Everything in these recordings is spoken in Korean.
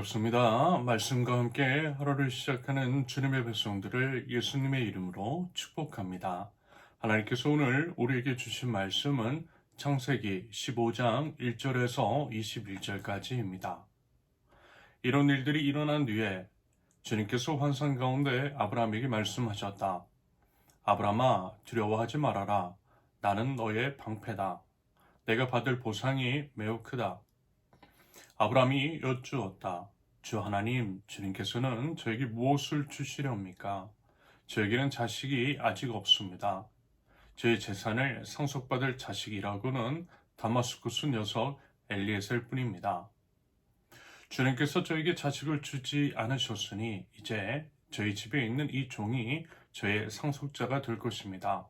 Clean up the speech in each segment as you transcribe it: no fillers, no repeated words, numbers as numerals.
반갑습니다. 말씀과 함께 하루를 시작하는 주님의 백성들을 예수님의 이름으로 축복합니다. 하나님께서 오늘 우리에게 주신 말씀은 창세기 15장 1절에서 21절까지입니다. 이런 일들이 일어난 뒤에 주님께서 환상 가운데 아브라함에게 말씀하셨다. 아브라함아, 두려워하지 말아라. 나는 너의 방패다. 내가 받을 보상이 매우 크다. 아브라함이 여쭈었다. 주 하나님, 주님께서는 저에게 무엇을 주시렵니까? 저에게는 자식이 아직 없습니다. 저의 재산을 상속받을 자식이라고는 다마스쿠스 녀석 엘리에셀 뿐입니다. 주님께서 저에게 자식을 주지 않으셨으니 이제 저희 집에 있는 이 종이 저의 상속자가 될 것입니다.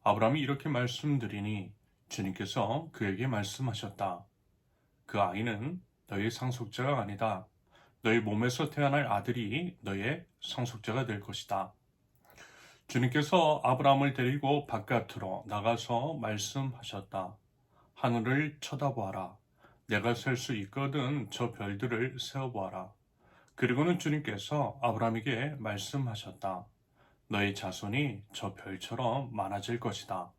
아브라함이 이렇게 말씀드리니 주님께서 그에게 말씀하셨다. 그 아이는 너의 상속자가 아니다. 너의 몸에서 태어날 아들이 너의 상속자가 될 것이다. 주님께서 아브라함을 데리고 바깥으로 나가서 말씀하셨다. 하늘을 쳐다보아라. 내가 셀 수 있거든 저 별들을 세어보아라. 그리고는 주님께서 아브라함에게 말씀하셨다. 너의 자손이 저 별처럼 많아질 것이다.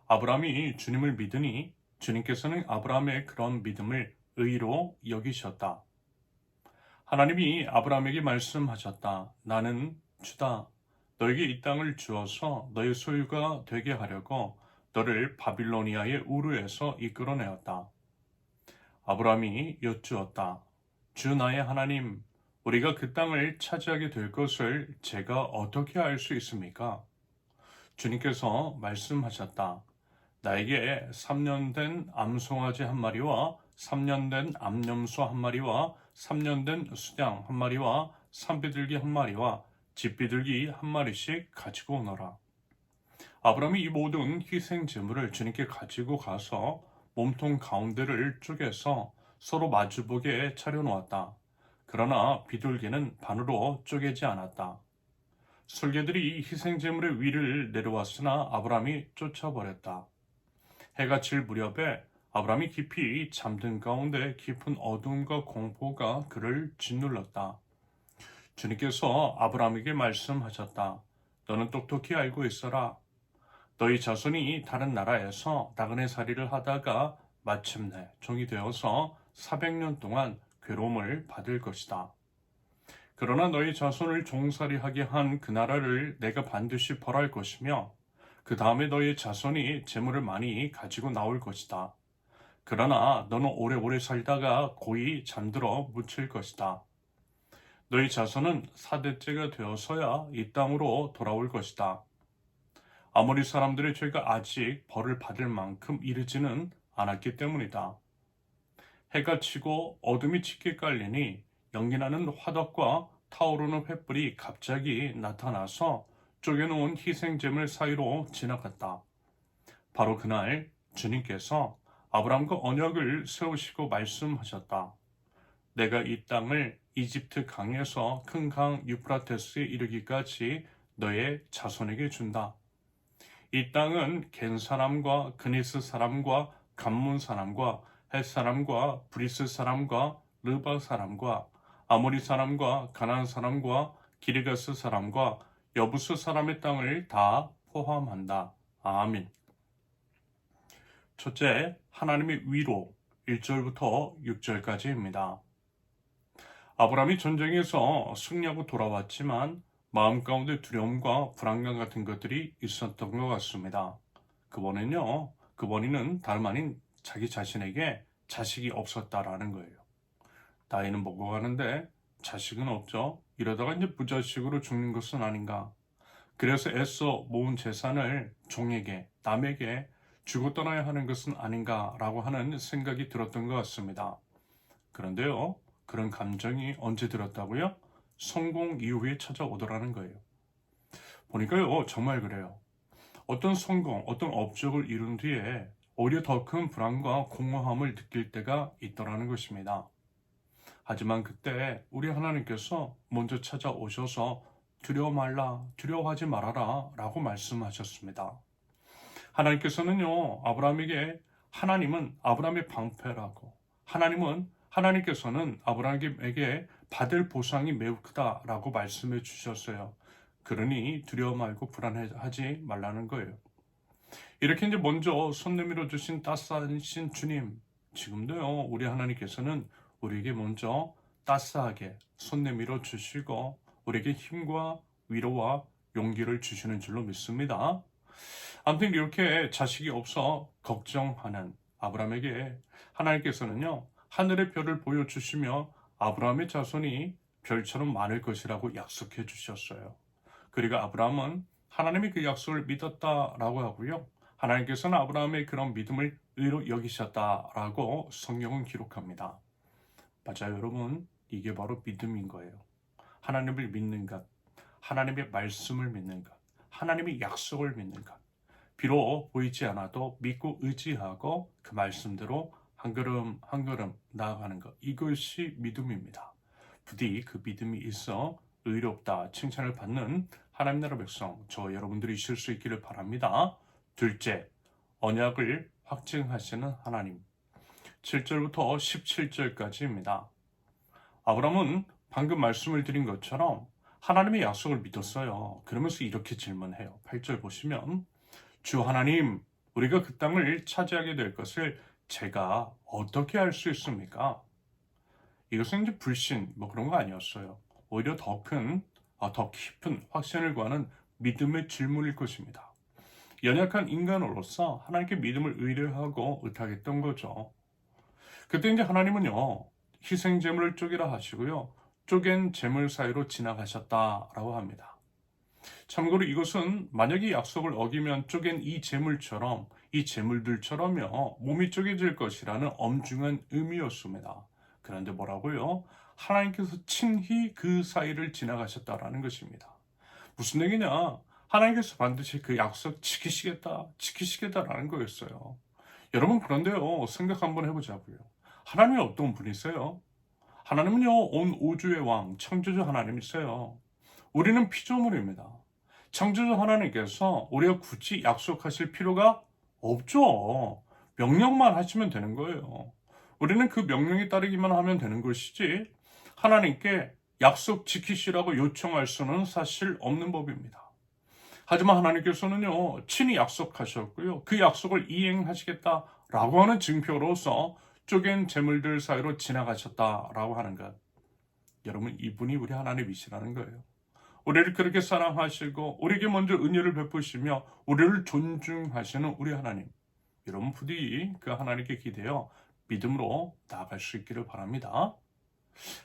아브라함이 주님을 믿으니 주님께서는 아브라함의 그런 믿음을 의로 여기셨다. 하나님이 아브라함에게 말씀하셨다. 나는 주다. 너에게 이 땅을 주어서 너의 소유가 되게 하려고 너를 바빌로니아의 우르에서 이끌어내었다. 아브라함이 여쭈었다. 주 나의 하나님, 우리가 그 땅을 차지하게 될 것을 제가 어떻게 알 수 있습니까? 주님께서 말씀하셨다. 나에게 3년 된 암송아지 한 마리와 3년 된 암염소 한 마리와 3년 된 수양 한 마리와 산비둘기 한 마리와 집비둘기 한 마리씩 가지고 오너라. 아브라함이 이 모든 희생 제물을 주님께 가지고 가서 몸통 가운데를 쪼개서 서로 마주보게 차려놓았다. 그러나 비둘기는 반으로 쪼개지 않았다. 술개들이 희생 제물의 위를 내려왔으나 아브라함이 쫓아버렸다. 해가 질 무렵에 아브라함이 깊이 잠든 가운데 깊은 어둠과 공포가 그를 짓눌렀다. 주님께서 아브라함에게 말씀하셨다. 너는 똑똑히 알고 있어라. 너희 자손이 다른 나라에서 나그네 살이를 하다가 마침내 종이 되어서 400년 동안 괴로움을 받을 것이다. 그러나 너희 자손을 종살이하게 한 그 나라를 내가 반드시 벌할 것이며 그 다음에 너희 자손이 재물을 많이 가지고 나올 것이다. 그러나 너는 오래오래 살다가 고이 잠들어 묻힐 것이다. 너희 자손은 4대째가 되어서야 이 땅으로 돌아올 것이다. 아모리 사람들의 죄가 아직 벌을 받을 만큼 이르지는 않았기 때문이다. 해가 지고 어둠이 짙게 깔리니 연기나는 화덕과 타오르는 횃불이 갑자기 나타나서 쪼개놓은 희생제물 사이로 지나갔다. 바로 그날 주님께서 아브라함과 언약을 세우시고 말씀하셨다. 내가 이 땅을 이집트 강에서 큰 강 유프라테스에 이르기까지 너의 자손에게 준다. 이 땅은 겐 사람과 그니스 사람과 감문 사람과 헷 사람과 브리스 사람과 르바 사람과 아모리 사람과 가나안 사람과 기르가스 사람과 여부스 사람의 땅을 다 포함한다. 아멘. 첫째, 하나님의 위로 1절부터 6절까지입니다. 아브라함이 전쟁에서 승리하고 돌아왔지만 마음 가운데 두려움과 불안감 같은 것들이 있었던 것 같습니다. 그 원인은 다름 아닌 자기 자신에게 자식이 없었다라는 거예요. 나이는 먹고 가는데 자식은 없죠. 이러다가 이제 부자식으로 죽는 것은 아닌가. 그래서 애써 모은 재산을 종에게, 남에게 주고 떠나야 하는 것은 아닌가라고 하는 생각이 들었던 것 같습니다. 그런데요, 그런 감정이 언제 들었다고요? 성공 이후에 찾아오더라는 거예요. 보니까요, 정말 그래요. 어떤 성공, 어떤 업적을 이룬 뒤에 오히려 더 큰 불안과 공허함을 느낄 때가 있더라는 것입니다. 하지만 그때 우리 하나님께서 먼저 찾아오셔서 두려워하지 말아라 라고 말씀하셨습니다. 하나님께서는요, 아브라함에게 하나님은 아브라함의 방패라고, 하나님은 하나님께서는 아브라함에게 받을 보상이 매우 크다라고 말씀해 주셨어요. 그러니 두려워 말고 불안해하지 말라는 거예요. 이렇게 이제 먼저 손 내밀어 주신 따스하신 주님, 지금도요, 우리 하나님께서는 우리에게 먼저 따스하게 손 내밀어 주시고 우리에게 힘과 위로와 용기를 주시는 줄로 믿습니다. 아무튼 이렇게 자식이 없어 걱정하는 아브라함에게 하나님께서는요, 하늘의 별을 보여주시며 아브라함의 자손이 별처럼 많을 것이라고 약속해 주셨어요. 그리고 아브라함은 하나님이 그 약속을 믿었다라고 하고요. 하나님께서는 아브라함의 그런 믿음을 의로 여기셨다라고 성경은 기록합니다. 맞아요, 여러분. 이게 바로 믿음인 거예요. 하나님을 믿는 것, 하나님의 말씀을 믿는 것, 하나님의 약속을 믿는 것. 비록 보이지 않아도 믿고 의지하고 그 말씀대로 한 걸음 한 걸음 나아가는 것. 이것이 믿음입니다. 부디 그 믿음이 있어 의롭다 칭찬을 받는 하나님 나라 백성, 저 여러분들이 있을 수 있기를 바랍니다. 둘째, 언약을 확증하시는 하나님. 7절부터 17절까지입니다. 아브라함은 방금 말씀을 드린 것처럼 하나님의 약속을 믿었어요. 그러면서 이렇게 질문해요. 8절 보시면 주 하나님, 우리가 그 땅을 차지하게 될 것을 제가 어떻게 알 수 있습니까? 이것은 이제 불신, 그런 거 아니었어요. 오히려 더 깊은 확신을 구하는 믿음의 질문일 것입니다. 연약한 인간으로서 하나님께 믿음을 의뢰하고 의탁했던 거죠. 그때 이제 하나님은요, 희생 제물을 쪼개라 하시고요, 쪼갠 제물 사이로 지나가셨다라고 합니다. 참고로 이것은 만약에 약속을 어기면 쪼갠 이 제물들처럼요, 몸이 쪼개질 것이라는 엄중한 의미였습니다. 그런데 뭐라고요? 하나님께서 친히 그 사이를 지나가셨다라는 것입니다. 무슨 얘기냐? 하나님께서 반드시 그 약속 지키시겠다라는 거였어요. 여러분, 그런데요, 생각 한번 해보자고요. 하나님이 어떤 분이세요? 하나님은요, 온 우주의 왕, 창조주 하나님이세요. 우리는 피조물입니다. 창조주 하나님께서 우리가 굳이 약속하실 필요가 없죠. 명령만 하시면 되는 거예요. 우리는 그 명령에 따르기만 하면 되는 것이지 하나님께 약속 지키시라고 요청할 수는 사실 없는 법입니다. 하지만 하나님께서는요, 친히 약속하셨고요, 그 약속을 이행하시겠다라고 하는 증표로서 쪼갠 재물들 사이로 지나가셨다라고 하는 것. 여러분, 이분이 우리 하나님이시라는 거예요. 우리를 그렇게 사랑하시고 우리에게 먼저 은혜를 베푸시며 우리를 존중하시는 우리 하나님. 여러분, 부디 그 하나님께 기대어 믿음으로 나아갈 수 있기를 바랍니다.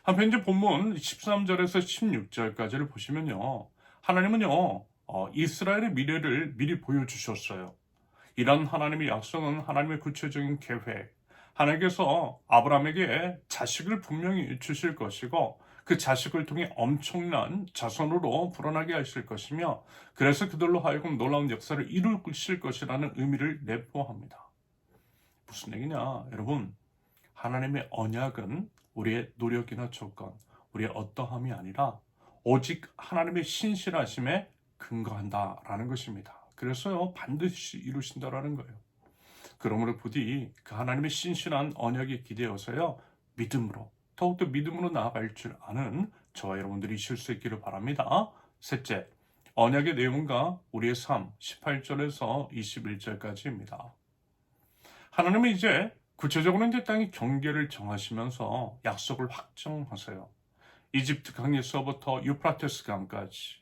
한편 이제 본문 13절에서 16절까지를 보시면요, 하나님은요, 이스라엘의 미래를 미리 보여주셨어요. 이런 하나님의 약속은 하나님의 구체적인 계획, 하나님께서 아브라함에게 자식을 분명히 주실 것이고 그 자식을 통해 엄청난 자손으로 불어나게 하실 것이며 그래서 그들로 하여금 놀라운 역사를 이루실 것이라는 의미를 내포합니다. 무슨 얘기냐? 여러분, 하나님의 언약은 우리의 노력이나 조건, 우리의 어떠함이 아니라 오직 하나님의 신실하심에 근거한다라는 것입니다. 그래서요, 반드시 이루신다라는 거예요. 그러므로 부디 그 하나님의 신실한 언약에 기대어서요, 믿음으로, 더욱더 믿음으로 나아갈 줄 아는 저와 여러분들이 있을 수 있기를 바랍니다. 셋째, 언약의 내용과 우리의 삶, 18절에서 21절까지입니다. 하나님은 이제 구체적으로 이제 땅의 경계를 정하시면서 약속을 확정하세요. 이집트 강에서부터 유프라테스 강까지.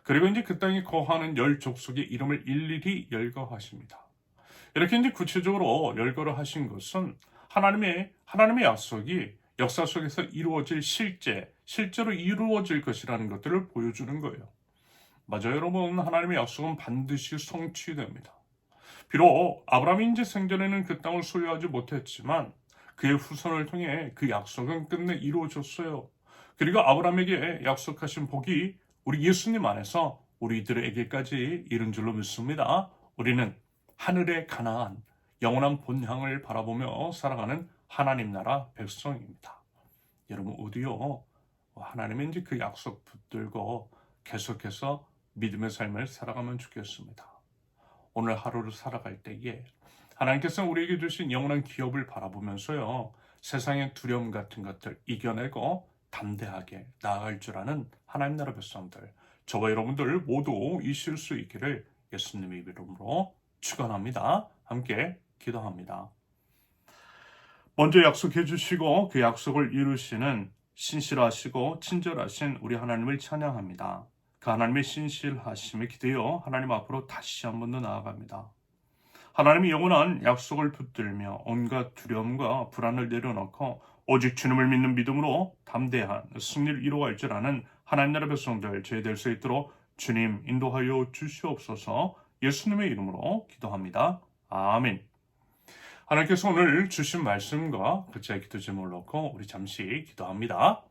그리고 이제 그 땅에 거하는 열 족속의 이름을 일일이 열거하십니다. 이렇게 이제 구체적으로 열거를 하신 것은 하나님의 약속이 역사 속에서 이루어질 실제로 이루어질 것이라는 것들을 보여주는 거예요. 맞아요, 여러분. 하나님의 약속은 반드시 성취됩니다. 비록 아브라함이 이제 생전에는 그 땅을 소유하지 못했지만 그의 후손을 통해 그 약속은 끝내 이루어졌어요. 그리고 아브라함에게 약속하신 복이 우리 예수님 안에서 우리들에게까지 이른 줄로 믿습니다. 우리는 하늘의 가나안, 영원한 본향을 바라보며 살아가는 하나님 나라 백성입니다. 여러분, 우리요, 하나님의 이제 그 약속 붙들고 계속해서 믿음의 삶을 살아가면 좋겠습니다. 오늘 하루를 살아갈 때에 하나님께서 우리에게 주신 영원한 기업을 바라보면서요, 세상의 두려움 같은 것들 이겨내고 담대하게 나아갈 줄 아는 하나님 나라 백성들, 저와 여러분들 모두 있을 수 있기를 예수님의 이름으로 축원합니다. 함께 기도합니다. 먼저 약속해 주시고 그 약속을 이루시는 신실하시고 친절하신 우리 하나님을 찬양합니다. 그 하나님의 신실하심에 기대어 하나님 앞으로 다시 한 번 더 나아갑니다. 하나님의 영원한 약속을 붙들며 온갖 두려움과 불안을 내려놓고 오직 주님을 믿는 믿음으로 담대한 승리를 이루어갈 줄 아는 하나님 나라 백성들 저희 될 수 있도록 주님 인도하여 주시옵소서. 예수님의 이름으로 기도합니다. 아멘. 하나님께서 오늘 주신 말씀과 그 기도 제목을 놓고 우리 잠시 기도합니다.